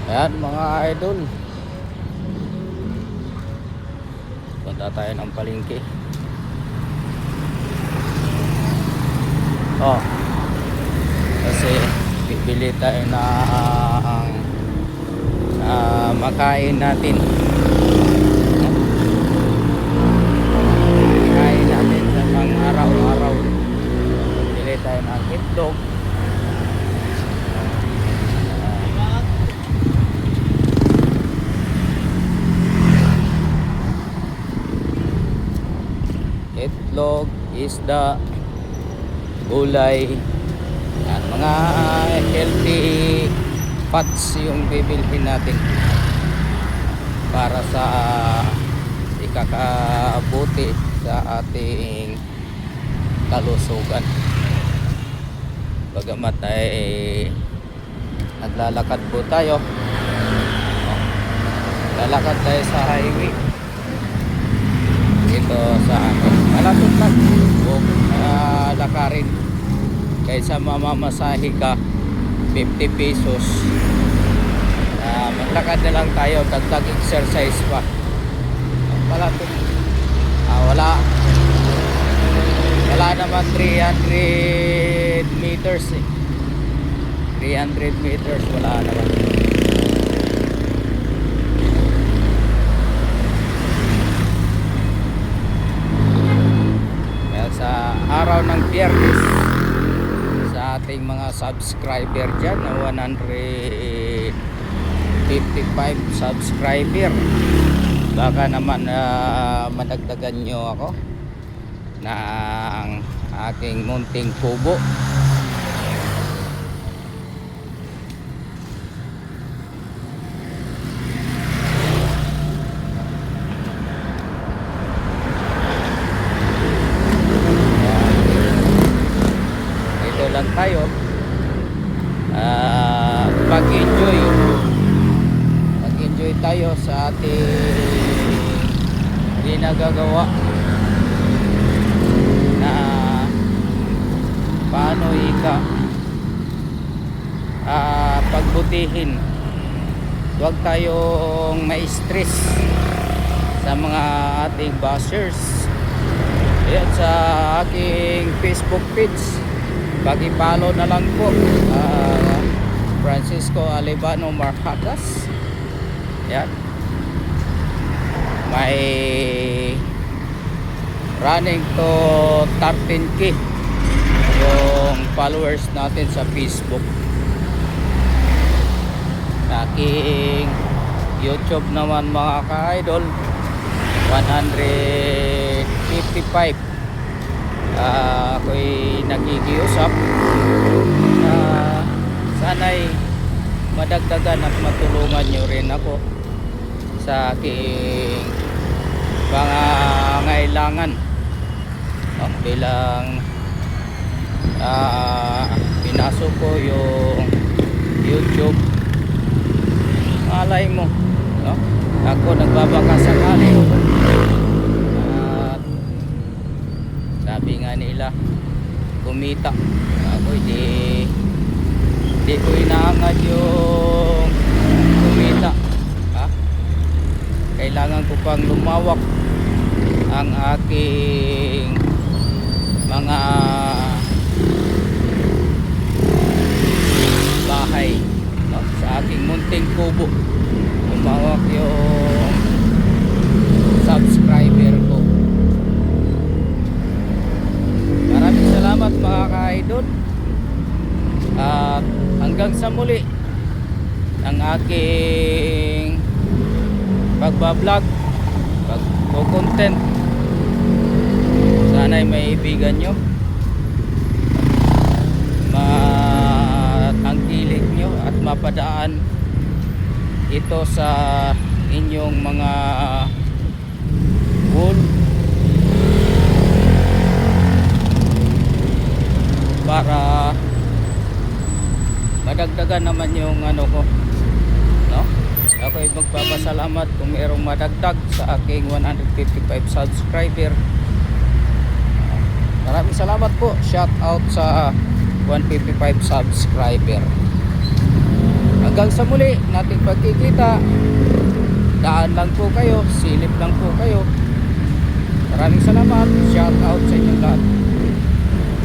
Ayan mga idol, punta tayo ng palengke. Kasi bibili tayo ng makain natin. Makain natin sa pang araw-araw. Bibili tayo ng itlog. Itlog, isda, gulay, at mga healthy fats yung bibilhin natin para sa ikakabuti sa ating kalusugan. Bagamat ay naglalakad po tayo, lalakad tayo sa highway dito sa malapit lang, lakarin kaysa mamamasahe ka 50 pesos. Maglakad na lang tayo, dagdag exercise pa. Malapit. Wala naman 300 meters 300 meters wala naman. Sa araw ng Biyernes, sa ating mga subscriber dyan na 155 subscriber, baka naman madagdagan nyo ako ng aking munting kubo. Tayo mag-enjoy tayo sa ating ginagagawa na paano pagbutihin. Huwag tayong ma-stress sa mga ating bashers. Ayan, sa aking Facebook page, pag-i-follow na lang po, Francisco Alibano Marhagas. Yan, may running to 13K yung followers natin sa Facebook. Sa aking YouTube naman mga ka-idol, 155. Ako'y nagigiusap na sana'y madagdagan at matulungan nyo rin ako sa aking mga ngailangan, bilang pinasok ko yung YouTube. Malay mo, no? Ako nagbabaka sakali. Sabi nga nila, kumita. Ako di ko inaangad yung kumita. Kailangan ko pang lumawak ang aking mga bahay, no? Sa aking munting kubo, lumawak yung subscriber ko. Maraming salamat mga ka-idol, at hanggang sa muli ang aking pagbablog, pagko-content. Sana'y maibigan nyo, matangkilik nyo at mapadaan ito sa inyong mga wall para madagdagan naman yung ano ko, no? Ako'y magpapasalamat kung mayroong madagdag sa aking 155 subscriber. Maraming salamat po. Shout out sa 155 subscriber. Hanggang sa muli nating pagkikita, daan lang po kayo, silip lang po kayo. Maraming salamat, shout out sa inyong lahat.